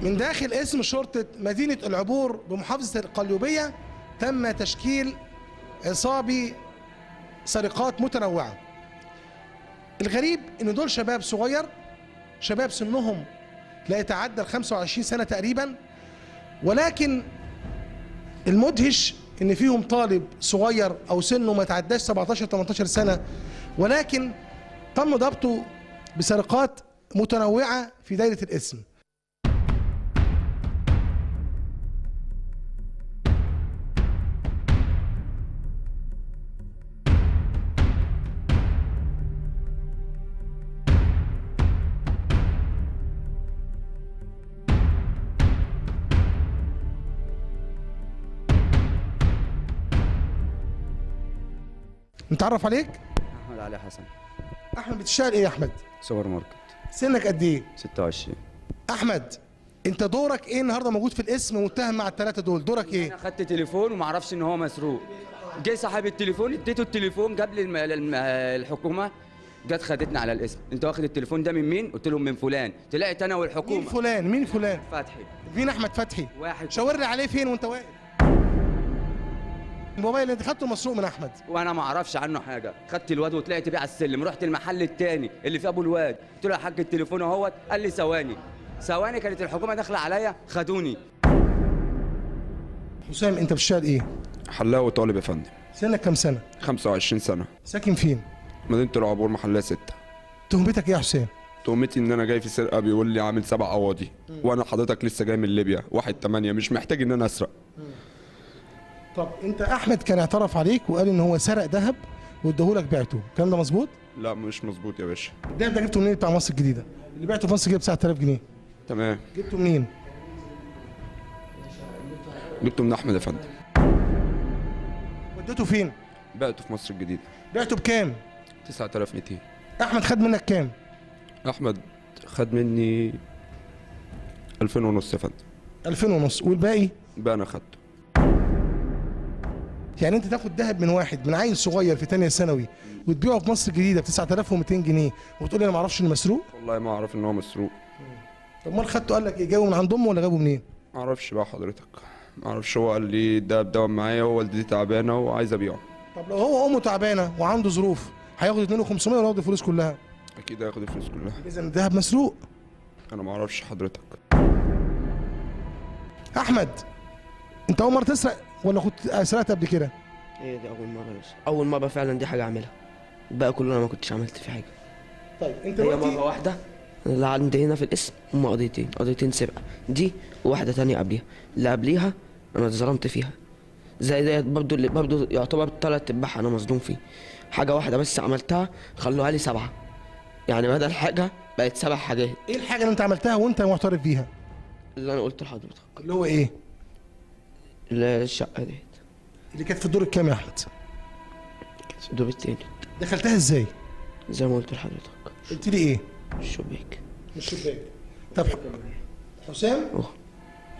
من داخل اسم شرطة مدينة العبور بمحافظة القليوبية تم تشكيل عصابي سرقات متنوعة. الغريب ان دول شباب صغير، شباب سنهم لا يتعدى ال 25 سنة تقريبا، ولكن المدهش ان فيهم طالب صغير او سنه ما يتعداش 17 18 سنة، ولكن تم ضبطه بسرقات متنوعة في دايرة الاسم. نتعرف عليك؟ احمد علي حسن. احمد بتشتغل ايه يا احمد؟ سوبر ماركت. سنك قد ايه؟ 26. احمد انت دورك ايه النهارده موجود في الاسم متهم مع الثلاثه دول؟ دورك ايه؟ انا خدت تليفون وما اعرفش ان هو مسروق. جه صاحب التليفون اديته التليفون، جاب لي الحكومه جت خدتنا على الاسم. انت واخد التليفون ده من مين؟ قلت لهم من فلان. طلعت انا والحكومه. مين فلان؟ مين فلان؟ فتحي. مين احمد فتحي؟ واحد. شاور لي عليه فين وانت واقف؟ الموبايل اللي انت خدته مسروق من احمد. وانا ما اعرفش عنه حاجه. خدت الواد وطلعت بيه على السلم، رحت المحل الثاني اللي فيه ابو الواد، قلت له يا حاج التليفون اهوت. قال لي ثواني. ثواني كانت الحكومه داخله عليا خدوني. حسام انت بتشتغل ايه؟ حلاق وطالب يا فندم. سنك كام سنه؟ 25 سنة. ساكن فين؟ مدينة العبور محلية 6. تهمتك ايه يا حسام؟ تهمتي ان انا جاي في سرقة، بيقول لي عامل 7 قواضي وانا حضرتك لسه جاي من ليبيا 1/8، مش محتاج ان انا اسرق. طب انت احمد كان اعترف عليك وقال ان هو سرق ذهب واداهولك بعته، الكلام ده مظبوط؟ لا مش مظبوط يا باشا. الذهب ده جبته منين بتاع مصر الجديده؟ اللي بعته في مصر الجديده ب 9000 جنيه. تمام. جبته منين؟ جبته من احمد يا فندم. وديته فين؟ بعته في مصر الجديدة. بعته بكام؟ 9200. احمد خد منك كام؟ احمد خد مني 2000 ونص يا فندم. 2000 ونص والباقي؟ بقى انا خدته. يعني انت تاخد ذهب من واحد، من عيل صغير في ثانيه ثانوي، وتبيعه في مصر الجديده ب 9200 جنيه وتقول لي انا ما اعرفش انه مسروق؟ والله ما اعرف ان هو مسروق. طب امال خدته قال لك ايه؟ جابه من عند امه ولا جابه منين؟ ما اعرفش بقى حضرتك. ما اعرفش، هو قال لي ده بدوام معايا ووالدتي تعبانة وعايز ابيعه. طب لو هو امه تعبانه وعنده ظروف هياخد 2500 ولا ياخد الفلوس كلها؟ اكيد هياخد الفلوس كلها. اذا الذهب مسروق. انا ما اعرفش حضرتك. احمد انت اول مره تسرق ولا كنت سرقت قبل كده؟ هي دي أول مرة، بس أول مرة فعلا دي حاجة أعملها. الباقي كله أنا ما كنتش عملت فيه حاجة. طيب انت هي دلوقتي مرة واحدة اللي عندي هنا في الاسم، هما قضيتين سرقة دي، وواحدة تانية قبليها. اللي قبليها أنا اتظلمت فيها، زي ديت برضه اللي برضه يعتبر 3/4 أنا مظلوم فيه. حاجة واحدة بس عملتها خلوها لي 7، يعني بدل حاجة بقت 7 حاجات. ايه الحاجه اللي انت عملتها وانت معترف بيها؟ اللي أنا قلت لحضرتك اللي هو ايه؟ اللي هي الشقة ديت اللي كانت في الدور الكام يا احمد؟ في الدور التاني، دخلتها ازاي؟ زي ما قلت لحضرتك. قلت لي ايه؟ الشباك. مش شباك. طب حسام؟ اه.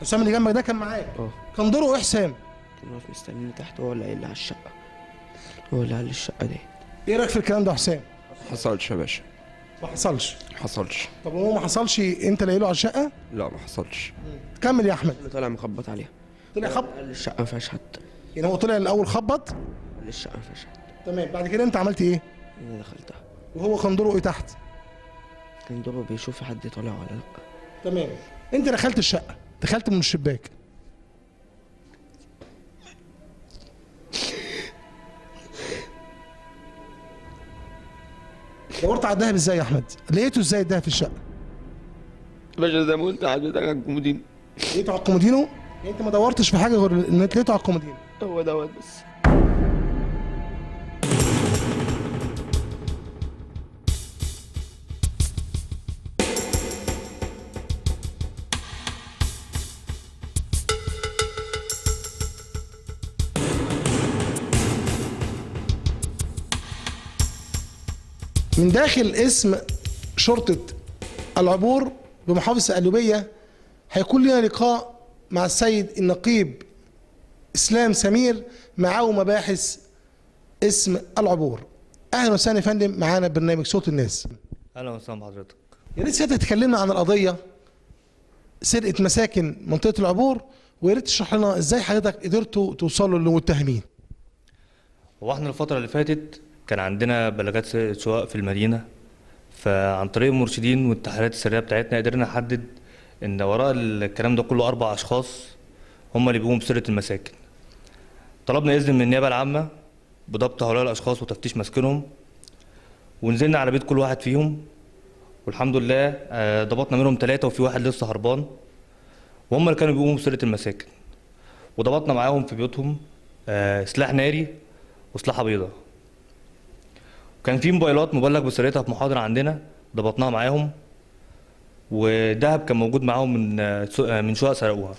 حسام اللي جنبك ده كان معاك؟ اه. كان دوره ايه حسام؟ كان واقف مستنيني تحت، هو اللي قال لي على الشقة، هو اللي قال لي الشقة ديت. ايه رايك في الكلام ده يا حسام؟ ما حصلش يا باشا. ما حصلش. ما حصلش. طب هو ما حصلش انت اللي قايله على الشقه؟ لا ما حصلش. كمل يا احمد. اللي طالع مخبط عليها. طلع خبط؟ قال لي الشقة ما فيهاش حد. يعني هو طلع الاول خبط؟ قال لي الشقة ما فيهاش حد. تمام، بعد كده انت عملت ايه؟ انا دخلتها. وهو كان دوره ايه تحت؟ كان دوبه بيشوف في حد طالع ولا لا. تمام. انت دخلت الشقه، دخلت من الشباك. دورت على الدهب ازاي يا احمد؟ لقيته ازاي الدهب في الشقه؟ باشا زي ما قلت لحضرتك على الكومودين. لقيته على الكومودينو؟ يعني انت ما دورتش في حاجه غير انك لقيته على الكومودينو. هو دوت بس. من داخل اسم شرطة العبور بمحافظة القليوبية هيكون لنا لقاء مع السيد النقيب إسلام سمير معاه مباحث اسم العبور. أهلا وسهلا يا فندم معانا برنامج صوت الناس. اهلا وسهلا بحضرتك. يا ريت سيادتك تكلمنا عن القضية سرقه مساكن منطقه العبور، ويا ريت تشرح لنا ازاي حضرتك قدرتوا توصلوا للمتهمين. هو احنا الفترة اللي فاتت كان عندنا بلاغات سواء في المدينة، فعن طريق المرشدين والتحريات السرية بتاعتنا قدرنا نحدد ان وراء الكلام ده كله 4 اشخاص هم اللي بيقوموا بسرقة المساكن. طلبنا اذن من النيابة العامة بضبط هؤلاء الاشخاص وتفتيش مسكنهم، ونزلنا على بيت كل واحد فيهم، والحمد لله ضبطنا منهم 3 وفي واحد لسه هربان، وهم اللي كانوا بيقوموا بسرقة المساكن. وضبطنا معاهم في بيوتهم سلاح ناري وسلاحة بيضاء، وكان في موبايلات مبلغ بسرقتها في محاضرة عندنا ضبطناها معاهم، ودهب كان موجود معاهم من شقق سرقوها.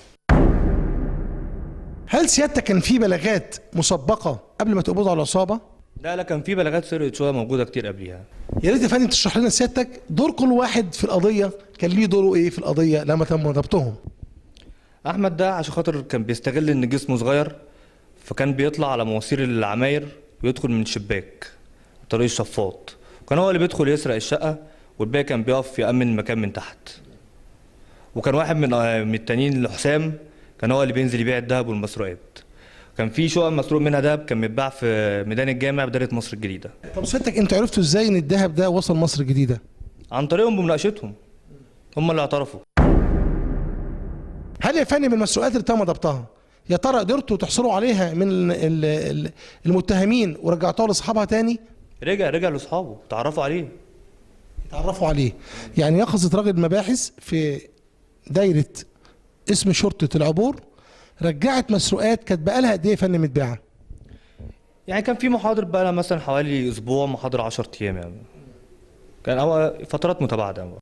هل سيادتك كان في بلاغات مسبقه قبل ما تقبضوا على العصابه؟ لا كان في بلاغات سرقة شقق موجودة كتير قبليها. يا ريت يا فندم تشرح لنا سيادتك دور كل واحد في القضيه، كان ليه دوره ايه في القضيه لما تم ضبطهم؟ احمد ده عشان خاطر كان بيستغل ان جسمه صغير، فكان بيطلع على مواسير العماير ويدخل من الشباك طريق الشفاط، وكان هو اللي بيدخل يسرق الشقة، والباقي كان بيقف يأمن المكان من تحت. وكان واحد من التانيين حسام كان هو اللي بينزل يبيع الذهب والمسروقات. كان في شقق مسروق منها دهب كان متباع في ميدان الجامع بداية مصر الجديدة. طب سيادتك انتوا عرفتوا ازاي ان الذهب ده وصل مصر الجديده؟ عن طريقهم بمناقشتهم، هم اللي اعترفوا. هل يا فندم المسروقات اللي تم ضبطها يا ترى قدرتوا تحصلوا عليها من المتهمين ورجعتوها لاصحابها تاني؟ رجع لاصحابه تعرفوا عليه. تعرفوا عليه، يعني يقظة راجل مباحث في دايرة اسم شرطة العبور رجعت مسروقات كانت بقالها قد ايه يا فندم متباعة؟ يعني كان في محاضر بقى لها مثلا حوالي اسبوع، محاضر 10 ايام، يعني كان هو فترات متباعده.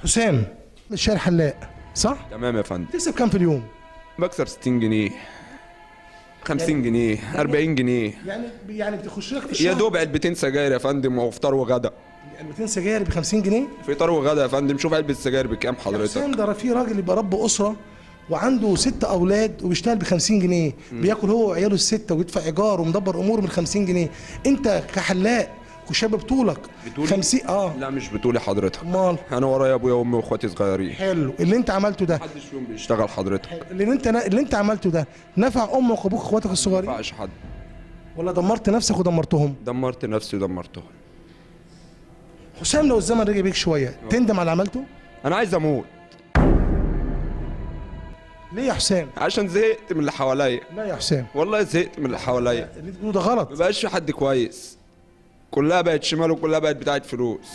حسام من الشارع حلاق صح؟ تمام يا فندم. تكسب كام في اليوم؟ بكسب 60 جنيه 50 جنيه 40 جنيه، يعني بتخش لك في الشهر يا دوب علبتين سجاير يا فندم، وفطار وغدا. علبتين سجاير ب 50 جنيه؟ فطار وغدا يا فندم. شوف علبة السجاير بكام حضرتك؟ حسام ده في راجل يبقى رب اسره وعنده 6 اولاد وبيشتغل ب 50 جنيه، بياكل هو وعياله ال6 ويدفع ايجار ومدبر اموره من 50 جنيه. انت كحلاق وشاب بطولك 50 لا مش بطولي حضرتك. امال؟ انا ورايا ابويا وامي واخواتي صغيرين. حلو اللي انت عملته ده. محدش فيهم بيشتغل حضرتك. اللي انت عملته ده نفع امك وابوك واخواتك الصغيرين؟ ما ينفعش حد. ولا دمرت نفسك ودمرتهم؟ دمرت نفسي ودمرتهم. حسام لو الزمن رجع بيك شويه تندم على اللي عملته؟ انا عايز اموت. ليه يا حسام؟ عشان زهقت من اللي حواليا. لا يا حسام والله زهقت من اللي حواليا. اللي بتقوله ده غلط. مبقاش في حد كويس، كلها بقت شمال وكلها بقت بتاعت فلوس.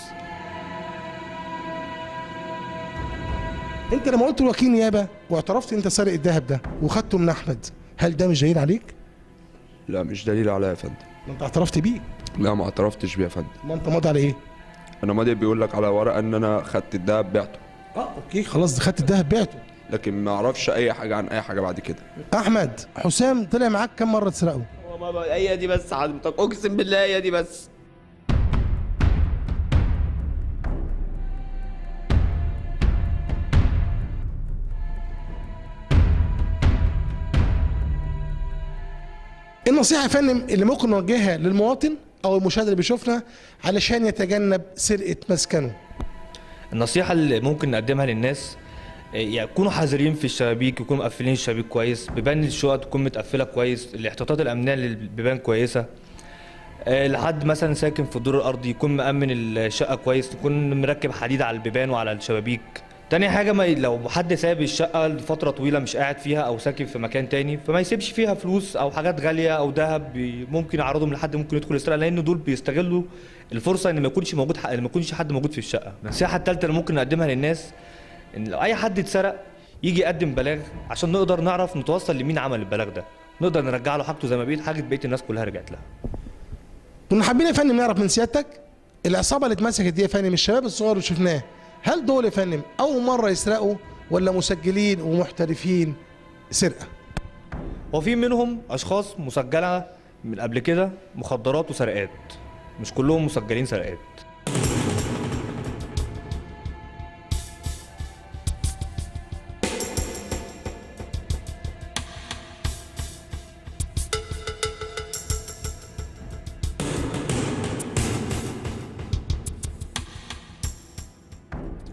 انت لما قلت لوكيل نيابه واعترفت انت سارق الذهب ده وخدته من احمد، هل ده مش دليل عليك؟ لا مش دليل عليا يا فندم. ما انت اعترفت بيه. لا ما اعترفتش بيه يا فندم. ما انت ماضي على ايه؟ انا ماضي بيقول لك على ورقه ان انا خدت الدهب بعته. اوكي خلاص خدت الذهب بعته، لكن ما اعرفش اي حاجه عن اي حاجه بعد كده. احمد حسام طلع معاك كم مره تسرقه؟ هي دي بس حضرتك، اقسم بالله هي دي بس. النصيحه يا فندم اللي ممكن نوجهها للمواطن او المشاهد اللي بيشوفنا علشان يتجنب سرقه مسكنه. النصيحة اللي ممكن نقدمها للناس يكونوا حذرين في الشبابيك، يكونوا مقفلين الشبابيك كويس، بيبان الشقق تكون متقفلة كويس، الاحتياطات الأمنية للبيبان كويسة. لحد مثلا ساكن في الدور الأرضي يكون مأمن الشقة كويس، يكون مركب حديد على البيبان وعلى الشبابيك. تاني حاجة لو حد ساب الشقة لفترة طويلة مش قاعد فيها أو ساكن في مكان تاني، فما يسيبش فيها فلوس أو حاجات غالية أو ذهب ممكن يعرضهم لحد ممكن يدخل يسرقها، لأن دول بيستغلوا الفرصة إن ما يكونش حد موجود في الشقة. النصيحة التالتة اللي ممكن نقدمها للناس إن لو أي حد اتسرق يجي يقدم بلاغ عشان نقدر نعرف نتوصل لمين عمل البلاغ ده، نقدر نرجع له حاجته زي ما بقية الناس كلها رجعت لها. كنا حابين يا فندم نعرف من سيادتك العصابه اللي اتمسكت دي يا فندم الشباب الصغير اللي شفناه، هل دول يا فندم اول مره يسرقوا ولا مسجلين ومحترفين سرقه؟ وفي منهم اشخاص مسجله من قبل كده مخدرات وسرقات، مش كلهم مسجلين سرقات.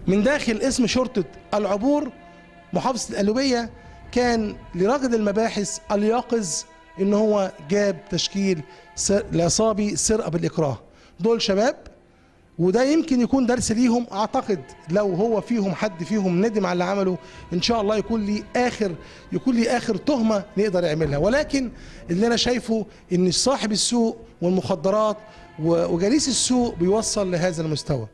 من داخل اسم شرطة العبور محافظة القليوبية كان لرائد المباحث اليقظ ان هو جاب تشكيل العصابي سرقة بالإكراه. دول شباب وده يمكن يكون درس ليهم. اعتقد لو هو فيهم حد فيهم ندم على اللي عمله ان شاء الله يكون لي اخر تهمة نقدر يعملها. ولكن اللي انا شايفه ان صاحب السوق والمخدرات وجليس السوق بيوصل لهذا المستوى.